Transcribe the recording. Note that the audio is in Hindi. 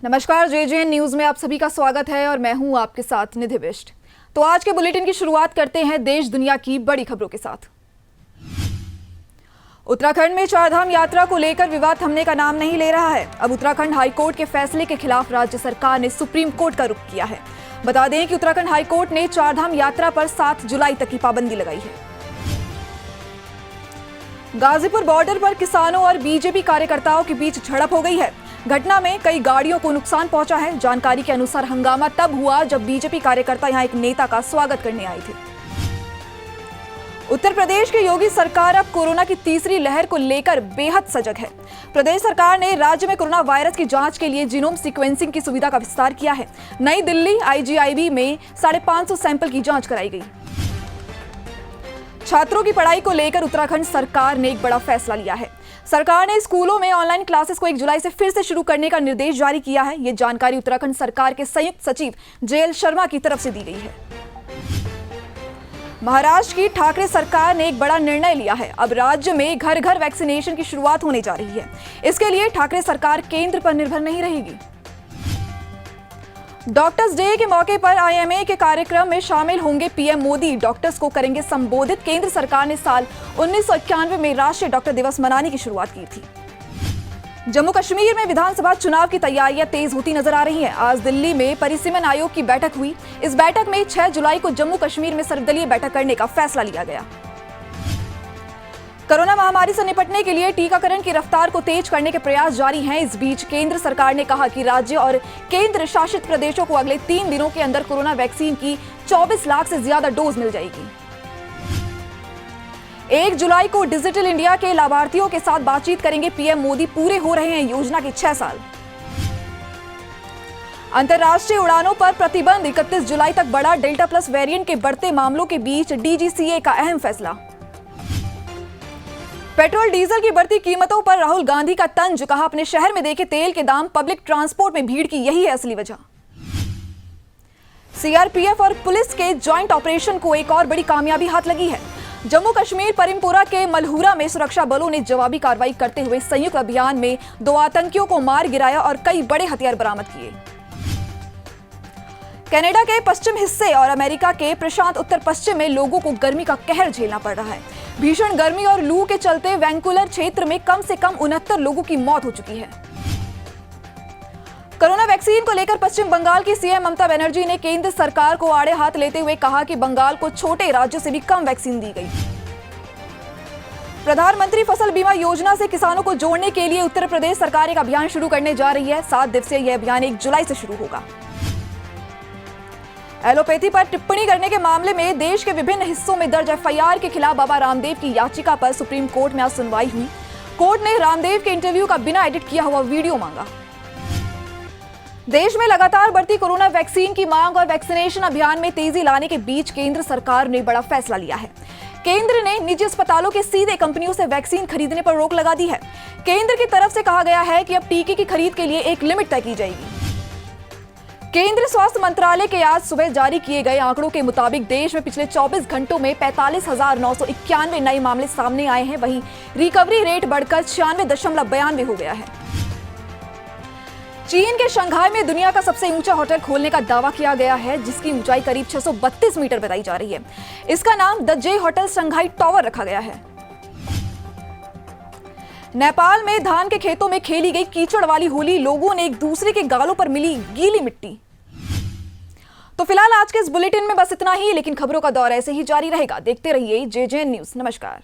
नमस्कार, जेजेएन न्यूज में आप सभी का स्वागत है और मैं हूं आपके साथ निधि बिष्ट। तो आज के बुलेटिन की शुरुआत करते हैं देश दुनिया की बड़ी खबरों के साथ। उत्तराखंड में चारधाम यात्रा को लेकर विवाद थमने का नाम नहीं ले रहा है। अब उत्तराखंड हाईकोर्ट के फैसले के खिलाफ राज्य सरकार ने सुप्रीम कोर्ट का रुख किया है। बता दें कि उत्तराखंड हाईकोर्ट ने चारधाम यात्रा पर 7 जुलाई तक की पाबंदी लगाई है। गाजीपुर बॉर्डर पर किसानों और बीजेपी कार्यकर्ताओं के बीच झड़प हो गई है। घटना में कई गाड़ियों को नुकसान पहुंचा है। जानकारी के अनुसार हंगामा तब हुआ जब बीजेपी कार्यकर्ता यहां एक नेता का स्वागत करने आए थे। उत्तर प्रदेश की योगी सरकार अब कोरोना की तीसरी लहर को लेकर बेहद सजग है। प्रदेश सरकार ने राज्य में कोरोना वायरस की जांच के लिए जीनोम सीक्वेंसिंग की सुविधा का विस्तार किया है। नई दिल्ली IGIB में 550 सैंपल की जांच कराई गई। छात्रों की पढ़ाई को लेकर उत्तराखंड सरकार ने एक बड़ा फैसला लिया है। सरकार ने स्कूलों में ऑनलाइन क्लासेस को 1 जुलाई से फिर से शुरू करने का निर्देश जारी किया है। ये जानकारी उत्तराखंड सरकार के संयुक्त सचिव JL शर्मा की तरफ से दी गई है। महाराष्ट्र की ठाकरे सरकार ने एक बड़ा निर्णय लिया है। अब राज्य में घर घर वैक्सीनेशन की शुरुआत होने जा रही है। इसके लिए ठाकरे सरकार केंद्र पर निर्भर नहीं रहेगी। डॉक्टर्स डे के मौके पर IMA के कार्यक्रम में शामिल होंगे PM मोदी। डॉक्टर्स को करेंगे संबोधित। केंद्र सरकार ने साल 1991 में राष्ट्रीय डॉक्टर दिवस मनाने की शुरुआत की थी। जम्मू कश्मीर में विधानसभा चुनाव की तैयारियां तेज होती नजर आ रही हैं। आज दिल्ली में परिसीमन आयोग की बैठक हुई। इस बैठक में 6 जुलाई को जम्मू कश्मीर में सर्वदलीय बैठक करने का फैसला लिया गया। कोरोना महामारी से निपटने के लिए टीकाकरण की रफ्तार को तेज करने के प्रयास जारी हैं। इस बीच केंद्र सरकार ने कहा कि राज्य और केंद्र शासित प्रदेशों को अगले 3 दिनों के अंदर कोरोना वैक्सीन की 24 लाख से ज्यादा डोज मिल जाएगी। 1 जुलाई को डिजिटल इंडिया के लाभार्थियों के साथ बातचीत करेंगे PM मोदी। पूरे हो रहे हैं योजना के 6 साल। अंतर्राष्ट्रीय उड़ानों पर प्रतिबंध 31 जुलाई तक बढ़ा। डेल्टा प्लस वेरिएंट के बढ़ते मामलों के बीच DGCA का अहम फैसला। पेट्रोल डीजल की बढ़ती कीमतों पर राहुल गांधी का तंज। कहा, अपने शहर में देखे तेल के दाम, पब्लिक ट्रांसपोर्ट में भीड़ की यही है असली वजह। CRPF और पुलिस के ज्वाइंट ऑपरेशन को एक और बड़ी कामयाबी हाथ लगी है। जम्मू कश्मीर परिमपुरा के मलहुरा में सुरक्षा बलों ने जवाबी कार्रवाई करते हुए संयुक्त अभियान में 2 आतंकियों को मार गिराया और कई बड़े हथियार बरामद किए। कनाडा के पश्चिम हिस्से और अमेरिका के प्रशांत उत्तर पश्चिम में लोगों को गर्मी का कहर झेलना पड़ रहा है। भीषण गर्मी और लू के चलते वैंकूवर क्षेत्र में कम से कम 69 लोगों की मौत हो चुकी है। कोरोना वैक्सीन को लेकर पश्चिम बंगाल की CM ममता बनर्जी ने केंद्र सरकार को आड़े हाथ लेते हुए कहा कि बंगाल को छोटे राज्यों से भी कम वैक्सीन दी गई। प्रधानमंत्री फसल बीमा योजना से किसानों को जोड़ने के लिए उत्तर प्रदेश सरकार एक अभियान शुरू करने जा रही है। 7 दिवसीय यह अभियान 1 जुलाई से शुरू होगा। एलोपैथी पर टिप्पणी करने के मामले में देश के विभिन्न हिस्सों में दर्ज FIR के खिलाफ बाबा रामदेव की याचिका पर सुप्रीम कोर्ट में आज सुनवाई हुई। कोर्ट ने रामदेव के इंटरव्यू का बिना एडिट किया हुआ वीडियो मांगा। देश में लगातार बढ़ती कोरोना वैक्सीन की मांग और वैक्सीनेशन अभियान में तेजी लाने के बीच केंद्र सरकार ने बड़ा फैसला लिया है। केंद्र ने निजी अस्पतालों के सीधे कंपनियों से वैक्सीन खरीदने पर रोक लगा दी है। केंद्र की तरफ से कहा गया है कि अब टीके की खरीद के लिए एक लिमिट तय की जाएगी। केंद्रीय स्वास्थ्य मंत्रालय के आज सुबह जारी किए गए आंकड़ों के मुताबिक देश में पिछले 24 घंटों में 45,991 नए मामले सामने आए हैं। वहीं रिकवरी रेट बढ़कर 96.92 हो गया है। चीन के शंघाई में दुनिया का सबसे ऊंचा होटल खोलने का दावा किया गया है, जिसकी ऊंचाई करीब 632 मीटर बताई जा रही है। इसका नाम the J hotel Shanghai tower रखा गया है। नेपाल में धान के खेतों में खेली गई कीचड़ वाली होली। लोगों ने एक दूसरे के गालों पर मिली गीली मिट्टी। तो फिलहाल आज के इस बुलेटिन में बस इतना ही, लेकिन खबरों का दौर ऐसे ही जारी रहेगा। देखते रहिए JJN न्यूज। नमस्कार।